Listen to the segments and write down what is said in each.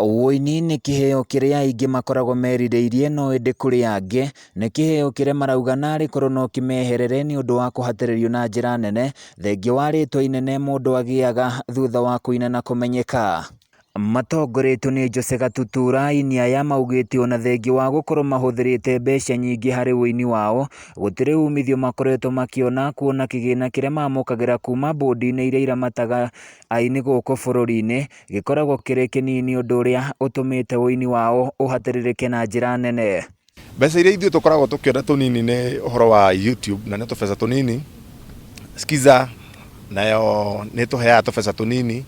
Wuini nĩ kĩheo kĩrĩa aingĩ makoragwo merirĩirie no ĩndĩ kũrĩ angĩ nĩ kĩheo kĩrĩa marauga narĩ korwo no kĩmeherere nĩ ũndũ wa kũhatĩrĩrio na njĩra nene thengia wa rĩtwa inene mũndũ agĩaga thutha wa kũina na kũmenyeka. Matongoretio nĩ Jose Gatutura aini aya maugite ona thengia wa gũkorwo mahũthĩrĩte mbeca nyingĩ harĩ wuini wao gũtirĩ umithio makoretwo makiona kuona kĩgĩna kĩrĩa mamũkagĩra kuma bũndi-inĩ iria iramataga aini gũkũ bũrũri-inĩ gĩkoragwo kĩrĩ kĩnini ũndũ ũrĩa ũtũmĩte wuini wao ũhatĩrĩrĩke na njĩra nene. Mbeca iria ithuĩ tũkoragwo tũkĩona tũnini nĩ ũhoro wa YouTube na nĩ tũbeca tũnini, Skiza nayo nĩ tũheaga tũbeca tũnini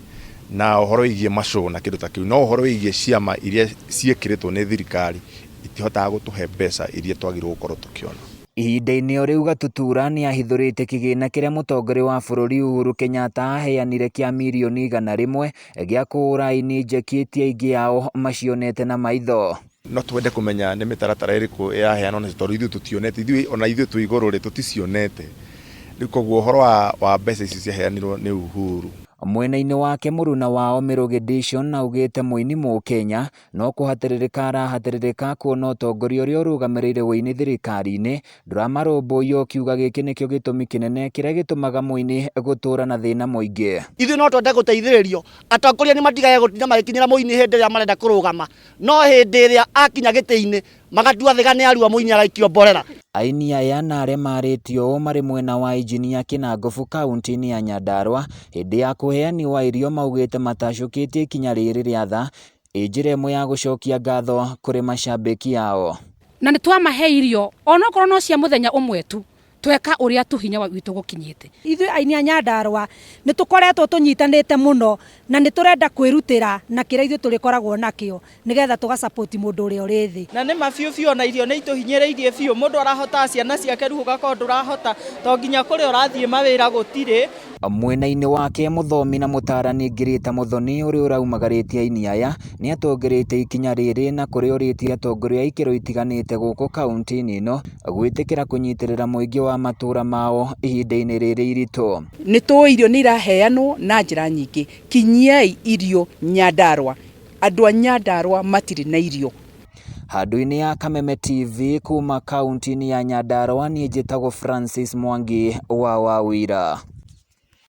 na ũhoro wĩgiĩ macũ na kĩndũ ta kĩu, no ũhoro wĩgiĩ ciama iria ciĩkĩrĩtwo nĩ thirikari itihotaga gũtũhe mbeca iria twagĩrĩirwo gũkorwo tũkĩona. Ihinda-inĩ o rĩu Gatutura nĩ ahithũrĩte kĩgĩna kĩrĩa mũtongoria wa bũrũri Uhuru Kenyatta aheanire kĩa mirioni 100 gĩa kũhũra aini njeki ti aingĩ ao macionete na maitho. No twende kũmenya nĩ mĩtaratara ĩrĩkũ ĩraheanwo na tondũ ithuĩ tũtionete, ona ithuĩ twĩ igũrũ rĩ tũticionete. Rĩu koguo ũhoro wa mbeca ici ciaheanirwo nĩ Uhuru. Mwena-inĩ wake mũruna wao Mĩrũgĩ Dishon augĩte mũini Mũkenya no kũhatĩrĩrĩka arahatĩrĩrĩka kuona ũtongoria ũrĩa ũrũgamĩrĩire wuini thirikari-inĩ ndũramarũmbũiyo kiuga gĩkĩ nĩkĩo gĩtũmi kĩnene kĩrĩa gĩtũmaga mũini gũtũra na thĩna mũingĩ. Ithuĩ no twende gũteithĩrĩrio, atongoria nĩ matigaye gũtinda magĩkinyĩra mũini hĩndĩ ĩrĩa marenda kũrũgama, no hĩndĩ ĩrĩa akinya gĩtĩ-inĩ magatua thĩga nĩ arua mũini araikio mborera. Aini aya na arĩa marĩtio ũũ marĩ mwena wa injinia Kĩnangũbu kaunti-ini ya Nyandarua hĩndĩ ya kũheani wa irio maugĩte matacũkĩtie ikinya rĩrĩ rĩa tha njĩra ĩmwe ya gũcokia ngatho kũrĩ macambĩki yao. Na nĩ twamahe irio onokorwo no cia mũthenya ũmwe tu tweka ũrĩa tũhinya witũ gũkinyĩte. Ithuĩ aini a Nyandarua nĩ tũkoretwo tũnyitanĩte mũno na nĩ tũrenda kwĩrutĩra na kĩrĩa ithuĩ tũrĩkoragwo nakĩo nĩgetha tũgacapoti mũndũ ũrĩa ũrĩ thĩ. Na nĩ mabiũ biũ na irio nĩ itũhinyĩrĩirie biũ, mũndũ arahota ciana ciake rĩu ũgakorwo ndũrahota to nginya kũrĩa ũrathiĩ mawĩra gũtirĩ. Mwena-inĩ wake mũthomi na mũtarani Ngirĩta Mũthoni ũrĩa ũraumagarĩtie aini aya nĩ atongoretie ikinya rĩrĩ na kũrĩa ũrĩtie atongoria ikĩro itiganĩte gũkũ kaunti-inĩ ĩno gwĩtĩkĩra kũnyitĩrĩra mũingĩ wa matũra mao ihinda-inĩ rĩrĩ iritũ. Nĩ tũĩ irio nĩ iraheanwo na njĩra nyingĩ, kinyiai irio Nyandarua, andũ a Nyandarua matirĩ na irio. Handũ-inĩ ya Kameme TV kuma kaunti-inĩ ya Nyandarua niĩ njĩtagwo Francis Mwangi wa Wawira.